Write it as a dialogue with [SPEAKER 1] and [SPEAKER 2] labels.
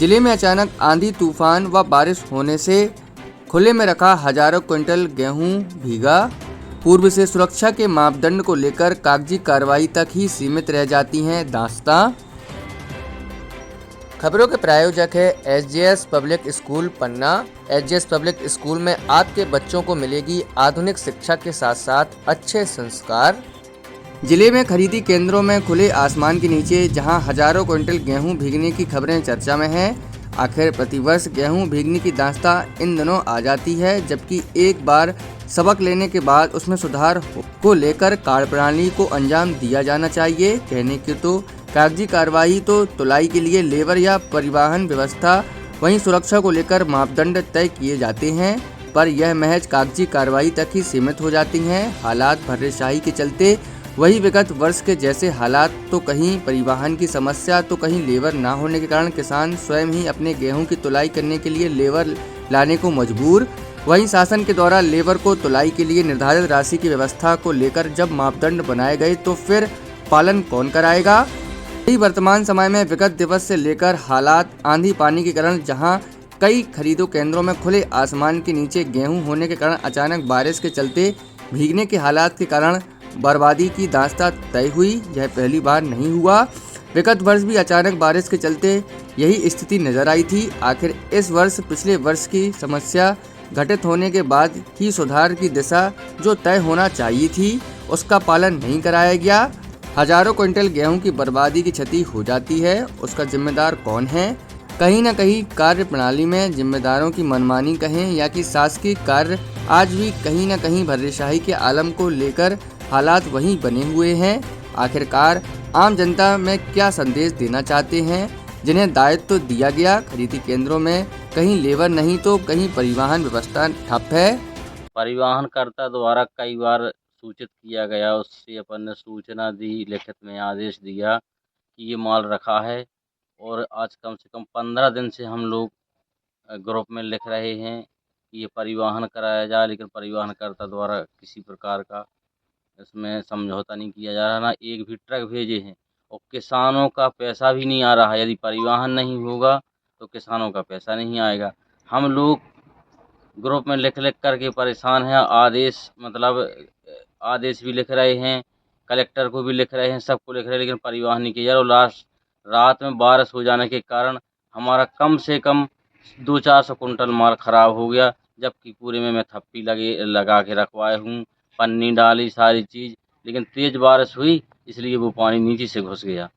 [SPEAKER 1] जिले में अचानक आंधी तूफान व बारिश होने से खुले में रखा हजारों क्विंटल गेहूं भीगा। पूर्व से सुरक्षा के मापदंड को लेकर कागजी कार्रवाई तक ही सीमित रह जाती हैं दास्तां। खबरों के प्रायोजक है एसजेएस पब्लिक स्कूल पन्ना। एसजेएस पब्लिक स्कूल में आपके बच्चों को मिलेगी आधुनिक शिक्षा के साथ साथ अच्छे संस्कार। जिले में खरीदी केंद्रों में खुले आसमान के नीचे जहां हजारों क्विंटल गेहूं भीगने की खबरें चर्चा में हैं। आखिर प्रतिवर्ष गेहूं भीगने की दास्तां इन दिनों आ जाती है, जबकि एक बार सबक लेने के बाद उसमें सुधार को लेकर कार्यप्रणाली को अंजाम दिया जाना चाहिए। कहने की तो कागजी कार्रवाई तो तुलाई के लिए लेबर या परिवहन व्यवस्था, वहीं सुरक्षा को लेकर मापदंड तय किए जाते हैं, पर यह महज कागजी कार्रवाई तक ही सीमित हो जाती हैं। हालात भर्रेशाही के चलते वही विगत वर्ष के जैसे हालात, तो कहीं परिवहन की समस्या तो कहीं लेबर ना होने के कारण किसान स्वयं ही अपने गेहूं की तुलाई करने के लिए लेबर लाने को मजबूर। वहीं शासन के द्वारा लेबर को तुलाई के लिए निर्धारित राशि की व्यवस्था को लेकर जब मापदंड बनाए गए तो फिर पालन कौन कराएगा। वर्तमान समय में विगत दिवस से लेकर हालात आंधी पानी के कारण जहां कई खरीदो केंद्रों में खुले आसमान के नीचे गेहूं होने के कारण अचानक बारिश के चलते भीगने के हालात के कारण बर्बादी की दास्तां तय हुई। यह पहली बार नहीं हुआ। विगत वर्ष भी अचानक बारिश के चलते यही स्थिति नजर आई थी। आखिर इस वर्ष पिछले वर्ष की समस्या घटित होने के बाद ही सुधार की दिशा जो तय होना चाहिए थी उसका पालन नहीं कराया गया। हजारों क्विंटल गेहूं की बर्बादी की क्षति हो जाती है, उसका जिम्मेदार कौन है। कहीं न कहीं कार्य प्रणाली में जिम्मेदारों की मनमानी कहें या कि शासकीय कार्य आज भी कहीं न कहीं भर्रेशाही के आलम को लेकर हालात वहीं बने हुए हैं। आखिरकार आम जनता में क्या संदेश देना चाहते हैं, जिन्हें दायित्व तो दिया गया। खरीदी केंद्रों में कहीं लेबर नहीं तो कहीं परिवहन व्यवस्था ठप है।
[SPEAKER 2] परिवहन कर्ता द्वारा कई बार सूचित किया गया, उससे अपन ने सूचना दी, लिखित में आदेश दिया कि ये माल रखा है, और आज कम से कम 15 दिन से हम लोग ग्रुप में लिख रहे हैं कि ये परिवहन कराया जाए, लेकिन परिवहन कर्ता द्वारा किसी प्रकार का इसमें समझौता नहीं किया जा रहा, ना एक भी ट्रक भेजे हैं, और किसानों का पैसा भी नहीं आ रहा है। यदि परिवहन नहीं होगा तो किसानों का पैसा नहीं आएगा। हम लोग ग्रुप में लिख लिख करके परेशान हैं। आदेश भी लिख रहे हैं, कलेक्टर को भी लिख रहे हैं, सबको लिख रहे हैं, लेकिन परिवहन नहीं किया जा रहा। और लास्ट रात में बारिश हो जाने के कारण हमारा कम से कम 200-400 कुंटल माल खराब हो गया, जबकि पूरे में मैं थप्पी लगा के रखवाए हूँ, पन्नी डाली, सारी चीज़, लेकिन तेज़ बारिश हुई इसलिए वो पानी नीचे से घुस गया।